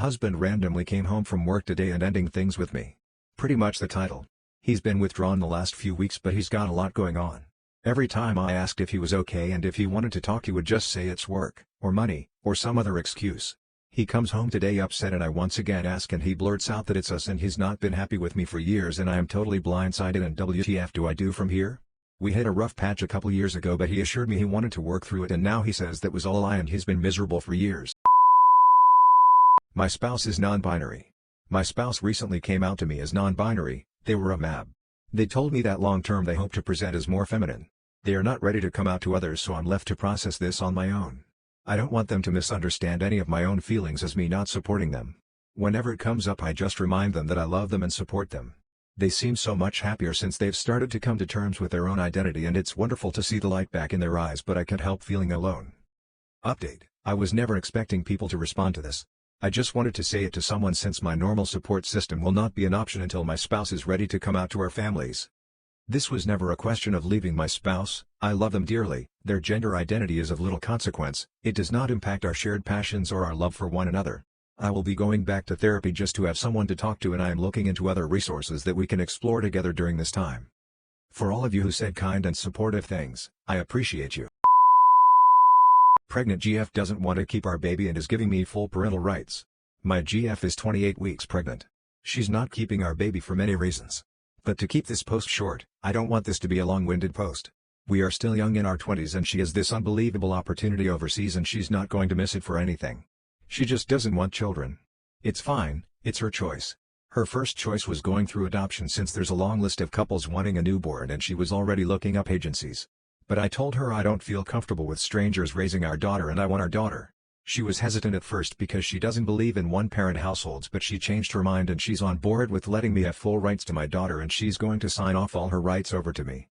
Husband randomly came home from work today and ending things with me. Pretty much the title. He's been withdrawn the last few weeks but he's got a lot going on. Every time I asked if he was okay and if he wanted to talk he would just say it's work, or money, or some other excuse. He comes home today upset and I once again ask and he blurts out that it's us and he's not been happy with me for years and I am totally blindsided and WTF do I do from here? We hit a rough patch a couple years ago but he assured me he wanted to work through it and now he says that was all a lie and he's been miserable for years. My spouse is non-binary. My spouse recently came out to me as non-binary, they were a MAB. They told me that long term they hope to present as more feminine. They are not ready to come out to others so I'm left to process this on my own. I don't want them to misunderstand any of my own feelings as me not supporting them. Whenever it comes up I just remind them that I love them and support them. They seem so much happier since they've started to come to terms with their own identity and it's wonderful to see the light back in their eyes but I can't help feeling alone. Update: I was never expecting people to respond to this. I just wanted to say it to someone since my normal support system will not be an option until my spouse is ready to come out to our families. This was never a question of leaving my spouse, I love them dearly, their gender identity is of little consequence, it does not impact our shared passions or our love for one another. I will be going back to therapy just to have someone to talk to and I am looking into other resources that we can explore together during this time. For all of you who said kind and supportive things, I appreciate you. Pregnant GF doesn't want to keep our baby and is giving me full parental rights. My GF is 28 weeks pregnant. She's not keeping our baby for many reasons. But to keep this post short, I don't want this to be a long-winded post. We are still young in our 20s and she has this unbelievable opportunity overseas and she's not going to miss it for anything. She just doesn't want children. It's fine, it's her choice. Her first choice was going through adoption since there's a long list of couples wanting a newborn and she was already looking up agencies. But I told her I don't feel comfortable with strangers raising our daughter and I want our daughter. She was hesitant at first because she doesn't believe in one-parent households but she changed her mind and she's on board with letting me have full rights to my daughter and she's going to sign off all her rights over to me.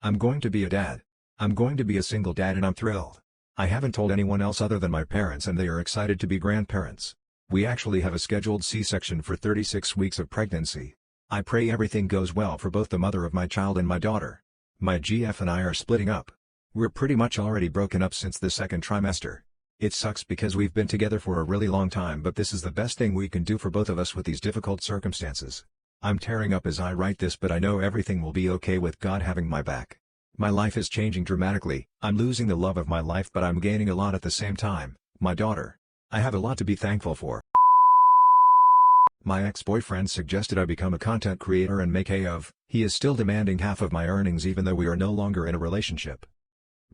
I'm going to be a dad. I'm going to be a single dad and I'm thrilled. I haven't told anyone else other than my parents and they are excited to be grandparents. We actually have a scheduled C-section for 36 weeks of pregnancy. I pray everything goes well for both the mother of my child and my daughter. My GF and I are splitting up. We're pretty much already broken up since the second trimester. It sucks because we've been together for a really long time but this is the best thing we can do for both of us with these difficult circumstances. I'm tearing up as I write this but I know everything will be okay with God having my back. My life is changing dramatically, I'm losing the love of my life but I'm gaining a lot at the same time, my daughter. I have a lot to be thankful for. My ex-boyfriend suggested I become a content creator and make hay of. He is still demanding half of my earnings even though we are no longer in a relationship.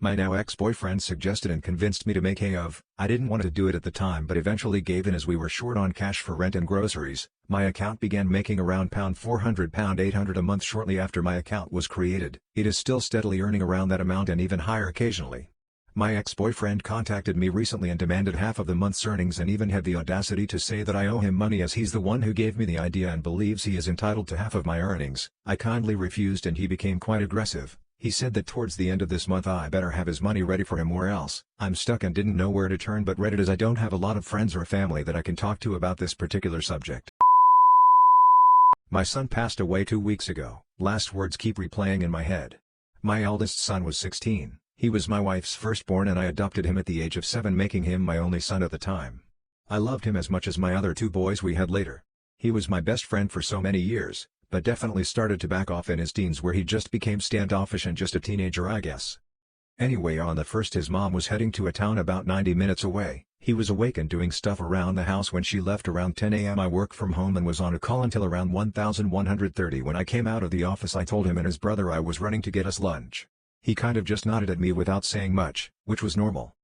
My now ex-boyfriend suggested and convinced me to make hay of. I didn't want to do it at the time but eventually gave in as we were short on cash for rent and groceries. My account began making around £400 £800 a month shortly after my account was created. It is still steadily earning around that amount and even higher occasionally. My ex-boyfriend contacted me recently and demanded half of the month's earnings and even had the audacity to say that I owe him money as he's the one who gave me the idea and believes he is entitled to half of my earnings. I kindly refused and he became quite aggressive. He said that towards the end of this month I better have his money ready for him or else. I'm stuck and didn't know where to turn but Reddit as I don't have a lot of friends or family that I can talk to about this particular subject. My son passed away 2 weeks ago. Last words keep replaying in my head. My eldest son was 16. He was my wife's firstborn and I adopted him at the age of 7 making him my only son at the time. I loved him as much as my other 2 boys we had later. He was my best friend for so many years, but definitely started to back off in his teens where he just became standoffish and just a teenager I guess. Anyway on the first his mom was heading to a town about 90 minutes away. He was awake and doing stuff around the house when she left around 10 a.m. I work from home and was on a call until around 1130 when I came out of the office I told him and his brother I was running to get us lunch. He kind of just nodded at me without saying much, which was normal.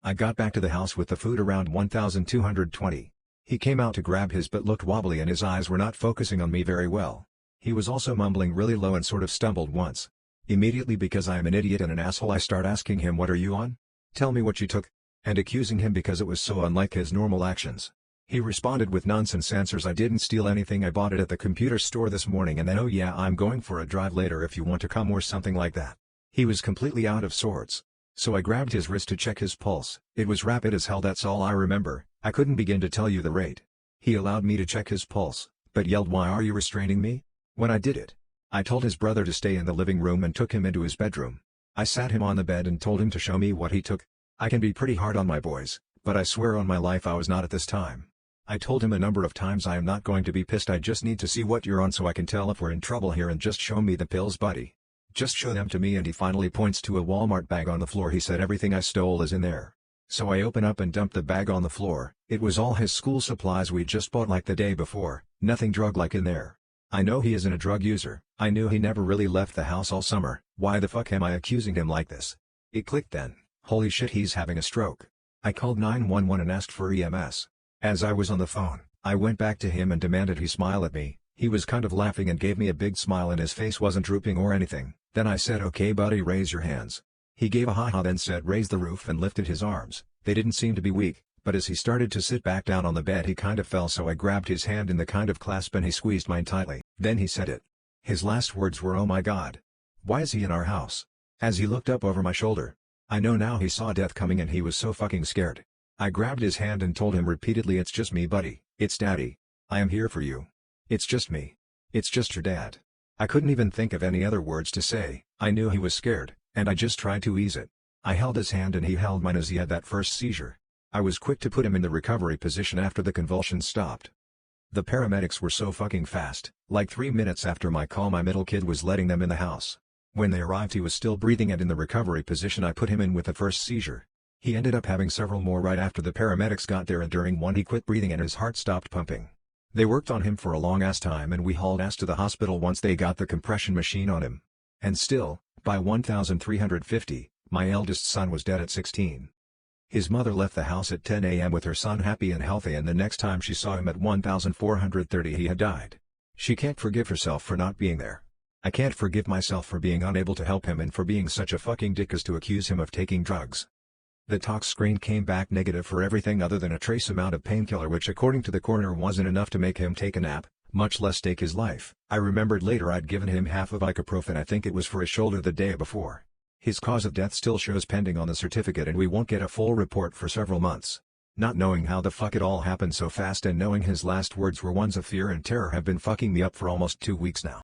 I got back to the house with the food around 1220. He came out to grab his but looked wobbly and his eyes were not focusing on me very well. He was also mumbling really low and sort of stumbled once. Immediately because I am an idiot and an asshole I start asking him what are you on? Tell me what you took. And accusing him because it was so unlike his normal actions. He responded with nonsense answers I didn't steal anything I bought it at the computer store this morning and then oh yeah I'm going for a drive later if you want to come or something like that. He was completely out of sorts. So I grabbed his wrist to check his pulse. It was rapid as hell that's all I remember. I couldn't begin to tell you the rate. He allowed me to check his pulse, but yelled why are you restraining me? When I did it. I told his brother to stay in the living room and took him into his bedroom. I sat him on the bed and told him to show me what he took. I can be pretty hard on my boys, but I swear on my life I was not at this time. I told him a number of times I am not going to be pissed, I just need to see what you're on so I can tell if we're in trouble here, and just show me the pills, buddy. Just show them to me. And he finally points to a Walmart bag on the floor. He said everything I stole is in there. So I open up and dump the bag on the floor. It was all his school supplies we just bought like the day before, nothing drug-like in there. I know he isn't a drug user. I knew he never really left the house all summer. Why the fuck am I accusing him like this? It clicked then. Holy shit, he's having a stroke. I called 911 and asked for EMS. As I was on the phone, I went back to him and demanded he smile at me. He was kind of laughing and gave me a big smile, and his face wasn't drooping or anything. Then I said, "Okay buddy, raise your hands." He gave a ha-ha, then said raise the roof, and lifted his arms. They didn't seem to be weak, but as he started to sit back down on the bed he kind of fell, so I grabbed his hand in the kind of clasp and he squeezed mine tightly. Then he said it. His last words were, "Oh my god. Why is he in our house?" As he looked up over my shoulder. I know now he saw death coming and he was so fucking scared. I grabbed his hand and told him repeatedly, "It's just me buddy, it's daddy. I am here for you. It's just me. It's just your dad." I couldn't even think of any other words to say. I knew he was scared, and I just tried to ease it. I held his hand and he held mine as he had that first seizure. I was quick to put him in the recovery position after the convulsions stopped. The paramedics were so fucking fast. Like 3 minutes after my call my middle kid was letting them in the house. When they arrived he was still breathing and in the recovery position. I put him in with the first seizure. He ended up having several more right after the paramedics got there, and during one he quit breathing and his heart stopped pumping. They worked on him for a long ass time and we hauled ass to the hospital once they got the compression machine on him. And still, by 1350, my eldest son was dead at 16. His mother left the house at 10 a.m. with her son happy and healthy, and the next time she saw him at 1430 he had died. She can't forgive herself for not being there. I can't forgive myself for being unable to help him and for being such a fucking dick as to accuse him of taking drugs. The tox screen came back negative for everything other than a trace amount of painkiller, which according to the coroner wasn't enough to make him take a nap, much less take his life. I remembered later I'd given him half of ibuprofen, I think it was for his shoulder, the day before. His cause of death still shows pending on the certificate and we won't get a full report for several months. Not knowing how the fuck it all happened so fast and knowing his last words were ones of fear and terror have been fucking me up for almost 2 weeks now.